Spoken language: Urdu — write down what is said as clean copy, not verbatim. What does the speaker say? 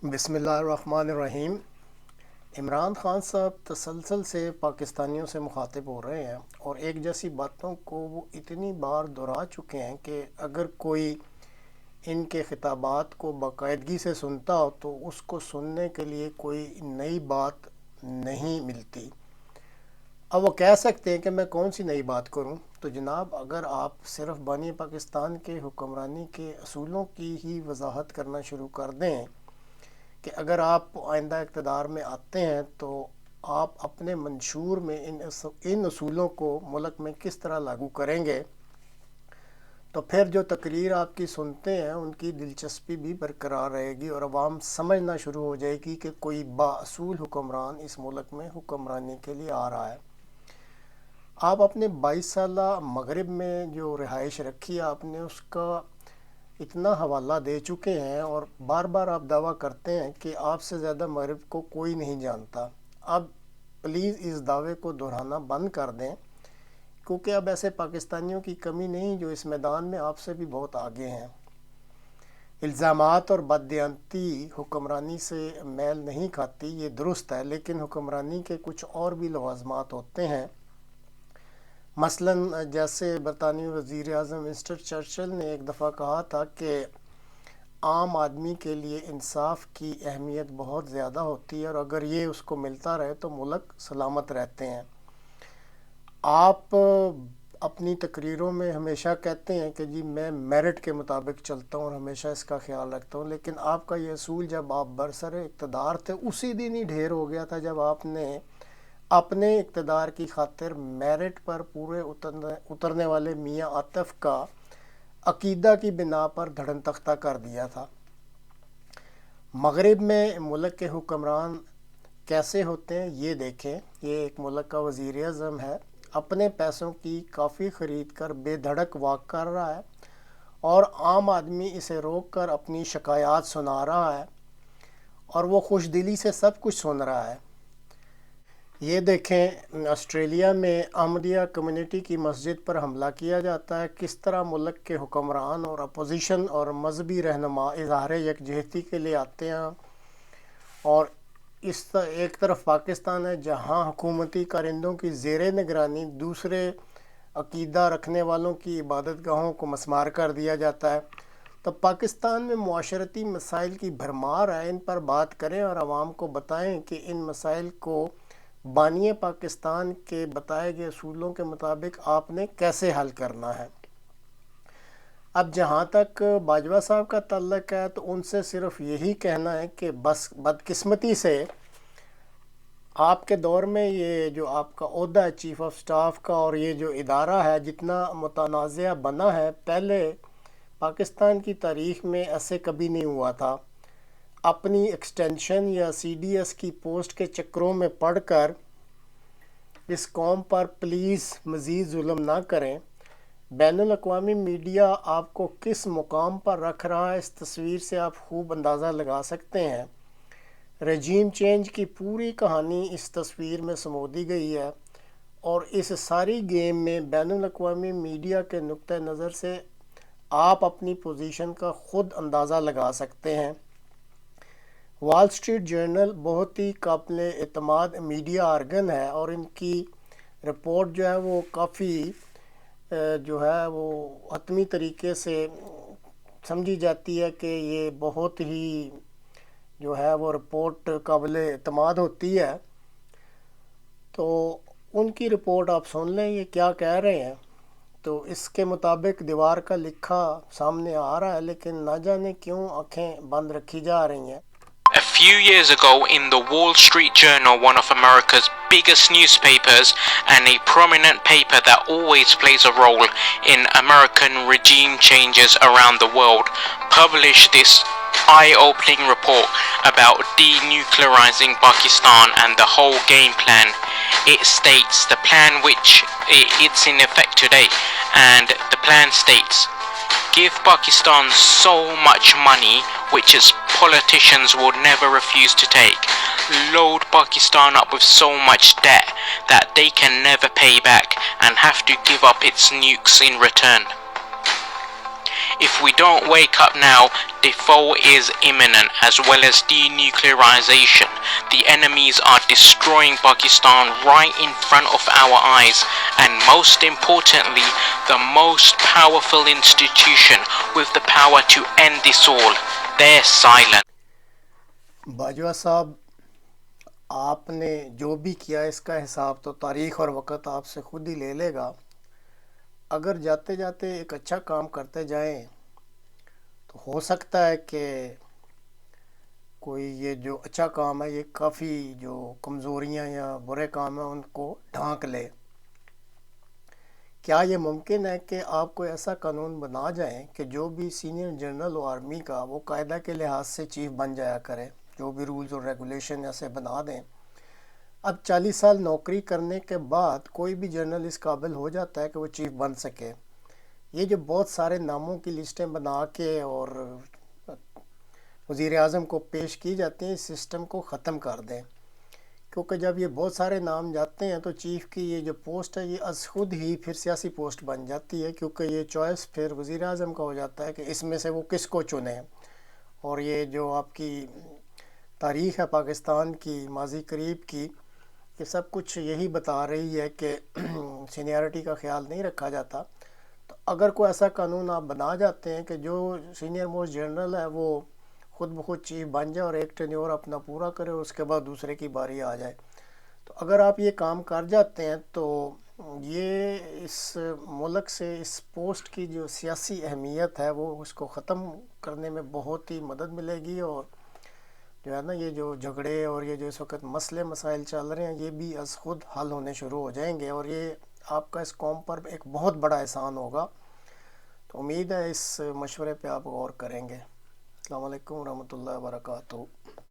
بسم اللہ الرحمن الرحیم۔ عمران خان صاحب تسلسل سے پاکستانیوں سے مخاطب ہو رہے ہیں اور ایک جیسی باتوں کو وہ اتنی بار دہرا چکے ہیں کہ اگر کوئی ان کے خطابات کو باقاعدگی سے سنتا ہو تو اس کو سننے کے لیے کوئی نئی بات نہیں ملتی۔ اب وہ کہہ سکتے ہیں کہ میں کون سی نئی بات کروں، تو جناب اگر آپ صرف بانی پاکستان کے حکمرانی کے اصولوں کی ہی وضاحت کرنا شروع کر دیں کہ اگر آپ آئندہ اقتدار میں آتے ہیں تو آپ اپنے منشور میں ان اصولوں کو ملک میں کس طرح لاگو کریں گے، تو پھر جو تقریر آپ کی سنتے ہیں ان کی دلچسپی بھی برقرار رہے گی اور عوام سمجھنا شروع ہو جائے گی کہ کوئی بااصول حکمران اس ملک میں حکمرانی کے لیے آ رہا ہے۔ آپ اپنے 22 سالہ مغرب میں جو رہائش رکھی آپ نے اس کا اتنا حوالہ دے چکے ہیں اور بار بار آپ دعویٰ کرتے ہیں کہ آپ سے زیادہ مغرب کو کوئی نہیں جانتا۔ اب پلیز اس دعوے کو دہرانا بند کر دیں، کیونکہ اب ایسے پاکستانیوں کی کمی نہیں جو اس میدان میں آپ سے بھی بہت آگے ہیں۔ الزامات اور بددیانتی حکمرانی سے میل نہیں کھاتی، یہ درست ہے، لیکن حکمرانی کے کچھ اور بھی لوازمات ہوتے ہیں۔ مثلاً جیسے برطانوی وزیر اعظم ونسٹن چرچل نے ایک دفعہ کہا تھا کہ عام آدمی کے لیے انصاف کی اہمیت بہت زیادہ ہوتی ہے اور اگر یہ اس کو ملتا رہے تو ملک سلامت رہتے ہیں۔ آپ اپنی تقریروں میں ہمیشہ کہتے ہیں کہ جی میں میرٹ کے مطابق چلتا ہوں اور ہمیشہ اس کا خیال رکھتا ہوں، لیکن آپ کا یہ اصول جب آپ برسر اقتدار تھے اسی دن ہی ڈھیر ہو گیا تھا جب آپ نے اپنے اقتدار کی خاطر میرٹ پر پورے اترنے والے میاں عاطف کا عقیدہ کی بنا پر دھڑن تختہ کر دیا تھا۔ مغرب میں ملک کے حکمران کیسے ہوتے ہیں یہ دیکھیں، یہ ایک ملک کا وزیر اعظم ہے، اپنے پیسوں کی کافی خرید کر بے دھڑک واک کر رہا ہے اور عام آدمی اسے روک کر اپنی شکایات سنا رہا ہے اور وہ خوش دلی سے سب کچھ سن رہا ہے۔ یہ دیکھیں آسٹریلیا میں احمدیہ کمیونٹی کی مسجد پر حملہ کیا جاتا ہے، کس طرح ملک کے حکمران اور اپوزیشن اور مذہبی رہنما اظہار یکجہتی کے لیے آتے ہیں، اور ایک طرف پاکستان ہے جہاں حکومتی کارندوں کی زیر نگرانی دوسرے عقیدہ رکھنے والوں کی عبادت گاہوں کو مسمار کر دیا جاتا ہے۔ تو پاکستان میں معاشرتی مسائل کی بھرمار ہے، ان پر بات کریں اور عوام کو بتائیں کہ ان مسائل کو بانی پاکستان کے بتائے گئے اصولوں کے مطابق آپ نے کیسے حل کرنا ہے۔ اب جہاں تک باجوہ صاحب کا تعلق ہے تو ان سے صرف یہی کہنا ہے کہ بس بدقسمتی سے آپ کے دور میں یہ جو آپ کا عہدہ ہے چیف آف سٹاف کا اور یہ جو ادارہ ہے جتنا متنازع بنا ہے، پہلے پاکستان کی تاریخ میں ایسے کبھی نہیں ہوا تھا۔ اپنی ایکسٹینشن یا سی ڈی ایس کی پوسٹ کے چکروں میں پڑھ کر اس قوم پر پلیز مزید ظلم نہ کریں۔ بین الاقوامی میڈیا آپ کو کس مقام پر رکھ رہا ہے اس تصویر سے آپ خوب اندازہ لگا سکتے ہیں۔ رجیم چینج کی پوری کہانی اس تصویر میں سمو دی گئی ہے اور اس ساری گیم میں بین الاقوامی میڈیا کے نقطہ نظر سے آپ اپنی پوزیشن کا خود اندازہ لگا سکتے ہیں۔ وال اسٹریٹ جنرل بہت ہی قابل اعتماد میڈیا آرگن ہے اور ان کی رپورٹ جو ہے وہ کافی جو ہے وہ حتمی طریقے سے سمجھی جاتی ہے کہ یہ بہت ہی جو ہے وہ رپورٹ قابل اعتماد ہوتی ہے۔ تو ان کی رپورٹ آپ سن لیں یہ کیا کہہ رہے ہیں۔ تو اس کے مطابق دیوار کا لکھا سامنے آ رہا ہے، لیکن نہ جانے کیوں آنکھیں بند رکھی جا رہی ہیں۔ A few years ago in the Wall Street Journal, one of America's biggest newspapers and a prominent paper that always plays a role in American regime changes around the world, published this eye-opening report about denuclearizing Pakistan and the whole game plan. It states the plan which it's in effect today, and the plan states: give Pakistan so much money which its politicians would never refuse to take. Load Pakistan up with so much debt that they can never pay back and have to give up its nukes in return. If we don't wake up now, default is imminent, as well as denuclearization. The enemies are destroying Pakistan right in front of our eyes, and most importantly, the most powerful institution with the power to end this all, they're silent. Bajwa صاحب، آپ نے جو بھی کیا اس کا حساب تو تاریخ اور وقت آپ سے خود ہی لے لے گا. اگر جاتے جاتے ایک اچھا کام کرتے جائیں تو ہو سکتا ہے کہ کوئی یہ جو اچھا کام ہے یہ کافی جو کمزوریاں یا برے کام ہیں ان کو ڈھانک لے. کیا یہ ممکن ہے کہ آپ کوئی ایسا قانون بنا جائیں کہ جو بھی سینئر جنرل ہو آرمی کا وہ قاعدہ کے لحاظ سے چیف بن جایا کرے، جو بھی رولز اور ریگولیشن ایسے بنا دیں؟ اب 40 سال نوکری کرنے کے بعد کوئی بھی جنرل اس قابل ہو جاتا ہے کہ وہ چیف بن سکے. یہ جو بہت سارے ناموں کی لسٹیں بنا کے اور وزیر اعظم کو پیش کی جاتی ہیں، اس سسٹم کو ختم کر دیں. کیونکہ جب یہ بہت سارے نام جاتے ہیں تو چیف کی یہ جو پوسٹ ہے یہ از خود ہی پھر سیاسی پوسٹ بن جاتی ہے، کیونکہ یہ چوائس پھر وزیر اعظم کا ہو جاتا ہے کہ اس میں سے وہ کس کو چنیں. اور یہ جو آپ کی تاریخ ہے پاکستان کی ماضی قریب کی، یہ سب کچھ یہی بتا رہی ہے کہ سینیارٹی کا خیال نہیں رکھا جاتا. تو اگر کوئی ایسا قانون آپ بنا جاتے ہیں کہ جو سینئر موسٹ جنرل ہے وہ خود بخود چیف بن جائے اور ایک ٹینیور اپنا پورا کرے اور اس کے بعد دوسرے کی باری آ جائے، تو اگر آپ یہ کام کر جاتے ہیں تو یہ اس ملک سے اس پوسٹ کی جو سیاسی اہمیت ہے وہ اس کو ختم کرنے میں بہت ہی مدد ملے گی. اور جو ہے نا یہ جو جھگڑے اور یہ جو اس وقت مسئلے مسائل چل رہے ہیں یہ بھی از خود حل ہونے شروع ہو جائیں گے، اور یہ آپ کا اس قوم پر ایک بہت بڑا احسان ہوگا. تو امید ہے اس مشورے پہ آپ غور کریں گے. السلام علیکم ورحمۃ اللہ وبرکاتہ.